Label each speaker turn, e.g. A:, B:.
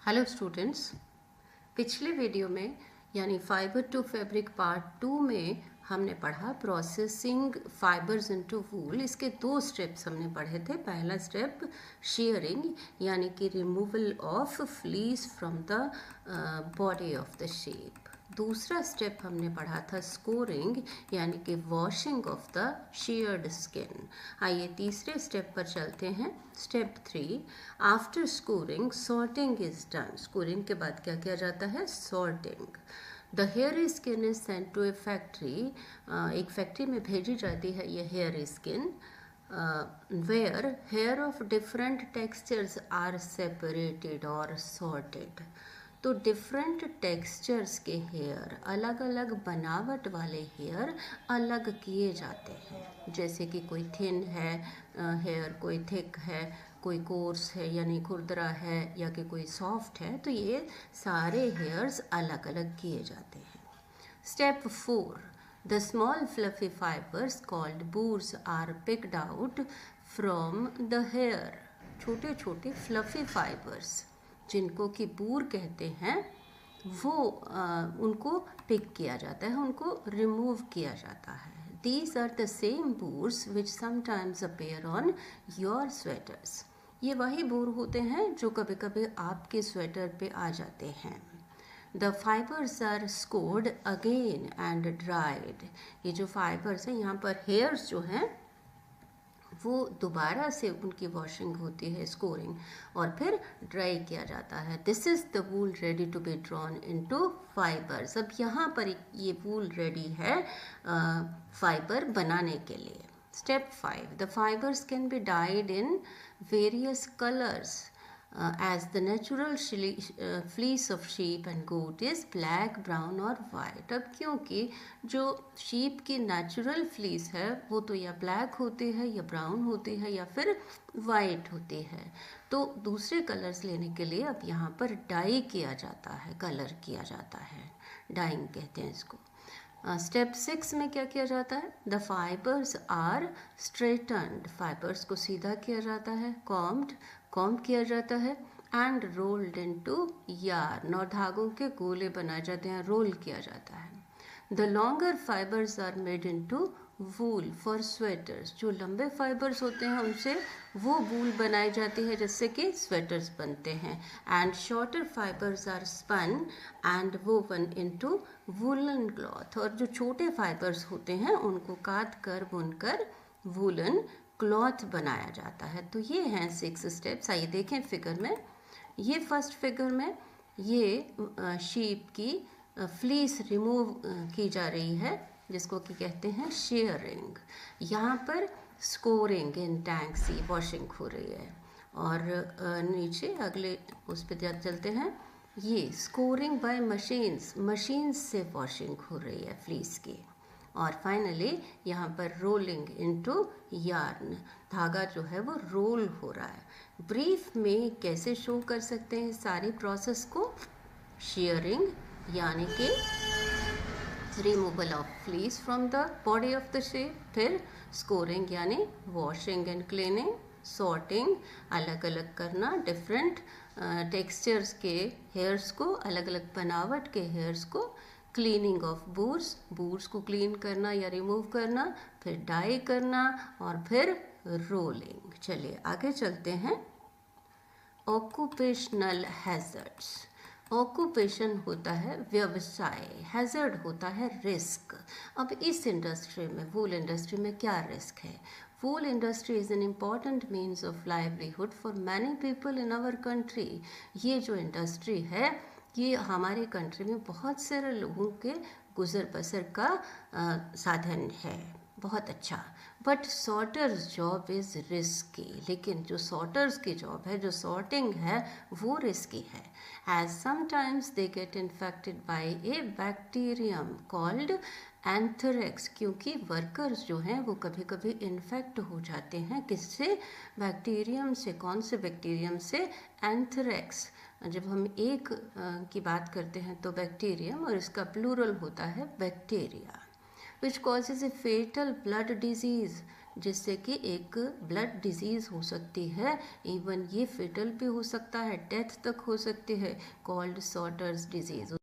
A: Hello students, पिछले video में यानी फाइबर टू फैब्रिक पार्ट 2 में हमने पढ़ा प्रोसेसिंग फाइबर्स इनटू वूल। इसके दो स्टेप्स हमने पढ़े थे। पहला स्टेप शेयरिंग यानी कि removal of fleece from the body of the sheep. दूसरा स्टेप हमने पढ़ा था स्कोरिंग यानी कि washing of the sheared skin. आइए तीसरे स्टेप पर चलते हैं। Step 3, after scouring sorting is done. Scouring के बाद क्या किया जाता है? Sorting. The hair skin is sent to a factory. एक फैक्ट्री में भेजी जाती है ये hair skin, where hair of different textures are separated और सॉर्टेड। तो डिफरेंट टेक्सचर्स के हेयर, अलग अलग बनावट वाले हेयर अलग किए जाते हैं। जैसे कि कोई थिन है हेयर, कोई थिक है, कोई कोर्स है यानी खुरदरा है, या कि कोई सॉफ्ट है, तो ये सारे हेयर्स अलग अलग किए जाते हैं। Step 4, the small fluffy fibres called burrs are picked out from the hair. छोटे छोटे फ्लफी फाइबर्स जिनको कि बूर कहते हैं, वो उनको पिक किया जाता है, उनको रिमूव किया जाता है। These are the same boors which sometimes appear on your sweaters. ये वही बूर होते हैं जो कभी कभी आपके स्वेटर पे आ जाते हैं। The fibers are scored again and dried. ये जो फाइबर्स हैं, यहाँ पर हेयर्स जो हैं वो दोबारा से उनकी वॉशिंग होती है, स्कोरिंग, और फिर ड्राई किया जाता है। This is the wool ready to be drawn into fibres. अब यहाँ पर ये वूल रेडी है फाइबर बनाने के लिए। Step 5, the fibres can be died in various colours as the natural fleece of sheep and goat is black, brown और white। अब क्योंकि जो sheep की natural fleece है वो तो या black होती है या brown होती है या फिर white होती है, तो दूसरे कलर्स लेने के लिए अब यहाँ पर डाई किया जाता है, कलर किया जाता है, डाइंग कहते हैं इसको। स्टेप 6 में क्या किया जाता है? The fibres are straightened. Fibres को सीधा किया जाता है, कॉम्ब किया जाता है, एंड रोल्ड इनटू यार्न, और धागों के गोले बनाए जाते हैं, रोल किया जाता है। The longer fibres are made into wool for sweaters. जो लंबे फाइबर्स होते हैं उनसे वो वूल बनाई जाती है जिससे कि स्वेटर्स बनते हैं। And shorter fibres are spun and woven into woollen cloth. और जो छोटे फाइबर्स होते हैं उनको काट कर बुनकर वूलन क्लॉथ बनाया जाता है। तो ये हैं 6 स्टेप्स। आइए देखें फिगर में। ये फर्स्ट फिगर में ये शीप की फ्लीस रिमूव की जा रही है जिसको कि कहते हैं शेयरिंग। यहाँ पर स्कोरिंग इन टैंक्स वॉशिंग हो रही है, और नीचे अगले उस पर चलते हैं। ये स्कोरिंग बाय मशीन्स से वॉशिंग हो रही है फ्लीस की। और फाइनली यहाँ पर रोलिंग इनटू यार्न, धागा जो है वो रोल हो रहा है। ब्रीफ में कैसे शो कर सकते हैं सारी प्रोसेस को? शेयरिंग यानी कि removal of fleece from the body of the shape, फिर स्कोरिंग यानी वॉशिंग एंड क्लीनिंग, सॉर्टिंग अलग अलग करना डिफरेंट टेक्सचर्स के हेयर्स को, अलग अलग बनावट के हेयर्स को, क्लीनिंग ऑफ बूर्स को क्लीन करना या रिमूव करना, फिर डाई करना, और फिर रोलिंग। चलिए आगे चलते हैं। Occupational hazards. ऑक्यूपेशन होता है व्यवसाय, हैजर्ड होता है रिस्क। अब इस इंडस्ट्री में, वूल इंडस्ट्री में क्या रिस्क है? Wool industry is an important means of livelihood for many people in our country. ये जो इंडस्ट्री है ये हमारे कंट्री में बहुत सारे लोगों के गुजर बसर का साधन है, बहुत अच्छा। But sorters job is risky. लेकिन जो सॉर्टर्स की जॉब है, जो सॉर्टिंग है, वो रिस्की है। As sometimes they get infected by a bacterium called anthrax. क्योंकि वर्कर्स जो हैं वो कभी कभी इन्फेक्ट हो जाते हैं, किससे? बैक्टीरियम से। कौन से बैक्टीरियम से? एंथ्रेक्स। जब हम एक की बात करते हैं तो बैक्टीरियम, और इसका प्लूरल होता है bacteria. Which causes a fatal blood disease. जिससे कि एक ब्लड डिजीज़ हो सकती है, इवन ये फेटल भी हो सकता है, डेथ तक हो सकती है, कॉल्ड सॉटर्स डिजीज़।